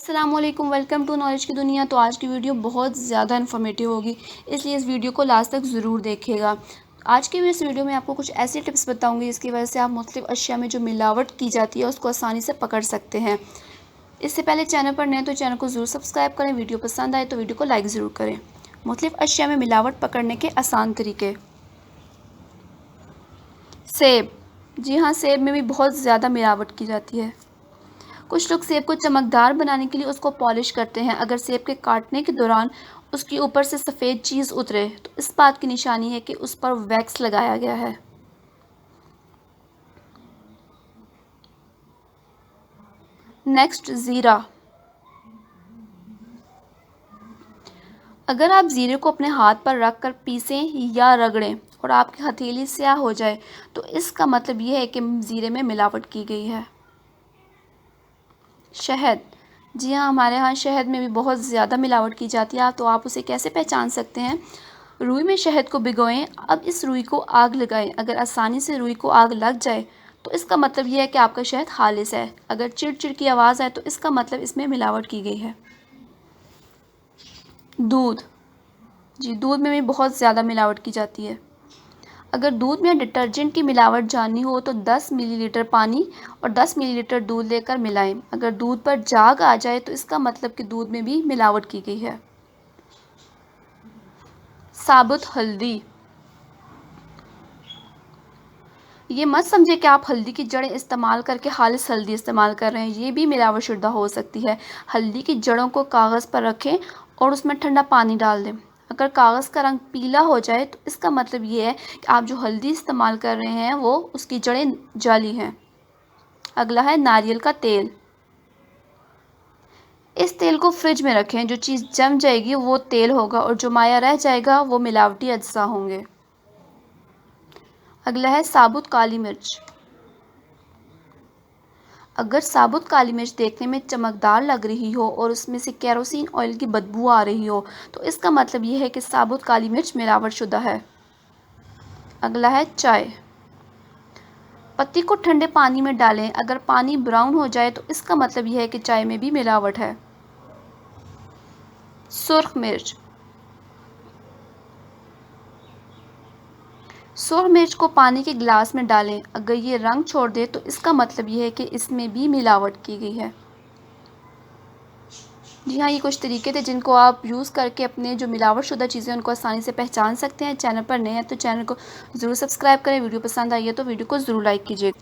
अस्सलामुअलैकुम, welcome to knowledge की दुनिया। तो आज की वीडियो बहुत ज़्यादा इन्फॉर्मेटिव होगी, इसलिए इस वीडियो को लास्ट तक ज़रूर देखिएगा। आज की इस वीडियो में आपको कुछ ऐसी टिप्स बताऊंगी जिसकी वजह से आप मुख्तलिफ अशिया में जो मिलावट की जाती है उसको आसानी से पकड़ सकते हैं। इससे पहले चैनल पर नए तो चैनल को ज़रूर सब्सक्राइब करें, वीडियो पसंद आए तो वीडियो को लाइक ज़रूर करें। मुख्तलिफ अशिया में मिलावट पकड़ने के आसान तरीके। सेब, जी हाँ, सेब में भी बहुत ज़्यादा मिलावट की जाती है। कुछ लोग सेब को चमकदार बनाने के लिए उसको पॉलिश करते हैं। अगर सेब के काटने के दौरान उसके ऊपर से सफ़ेद चीज़ उतरे तो इस बात की निशानी है कि उस पर वैक्स लगाया गया है। नेक्स्ट, ज़ीरा। अगर आप ज़ीरे को अपने हाथ पर रख कर पीसें या रगड़ें और आपकी हथेली स्याह हो जाए तो इसका मतलब ये है कि ज़ीरे में मिलावट की गई है। शहद, जी हाँ, हमारे यहाँ शहद में भी बहुत ज़्यादा मिलावट की जाती है। तो आप उसे कैसे पहचान सकते हैं? रुई में शहद को भिगोएं। अब इस रुई को आग लगाएं। अगर आसानी से रुई को आग लग जाए तो इसका मतलब यह है कि आपका शहद खालिस है। अगर चिड़-चिड़ की आवाज़ आए तो इसका मतलब इसमें मिलावट की गई है। दूध, जी, दूध में भी बहुत ज़्यादा मिलावट की जाती है। अगर दूध में डिटर्जेंट की मिलावट जाननी हो तो 10 मिलीलीटर पानी और 10 मिलीलीटर दूध लेकर मिलाएं। अगर दूध पर झाग आ जाए तो इसका मतलब कि दूध में भी मिलावट की गई है। साबुत हल्दी, ये मत समझे कि आप हल्दी की जड़ें इस्तेमाल करके खालिस हल्दी इस्तेमाल कर रहे हैं, ये भी मिलावट शुदा हो सकती है। हल्दी की जड़ों को कागज़ पर रखें और उसमें ठंडा पानी डाल दें। अगर कागज़ का रंग पीला हो जाए तो इसका मतलब ये है कि आप जो हल्दी इस्तेमाल कर रहे हैं वो उसकी जड़ें जाली हैं। अगला है नारियल का तेल। इस तेल को फ्रिज में रखें। जो चीज़ जम जाएगी वो तेल होगा और जो माया रह जाएगा वो मिलावटी अज्जा होंगे। अगला है साबुत काली मिर्च। अगर साबुत काली मिर्च देखने में चमकदार लग रही हो और उसमें से केरोसिन ऑयल की बदबू आ रही हो तो इसका मतलब ये है कि साबुत काली मिर्च मिलावट शुदा है। अगला है चाय। पत्ती को ठंडे पानी में डालें। अगर पानी ब्राउन हो जाए तो इसका मतलब यह है कि चाय में भी मिलावट है। सुर्ख मिर्च, सुर्ख मिर्च को पानी के गिलास में डालें। अगर ये रंग छोड़ दे तो इसका मतलब ये है कि इसमें भी मिलावट की गई है। जी हाँ, ये कुछ तरीके थे जिनको आप यूज़ करके अपने जो मिलावट शुदा चीज़ें उनको आसानी से पहचान सकते हैं। चैनल पर नए हैं तो चैनल को ज़रूर सब्सक्राइब करें, वीडियो पसंद आई है तो वीडियो को ज़रूर लाइक कीजिए।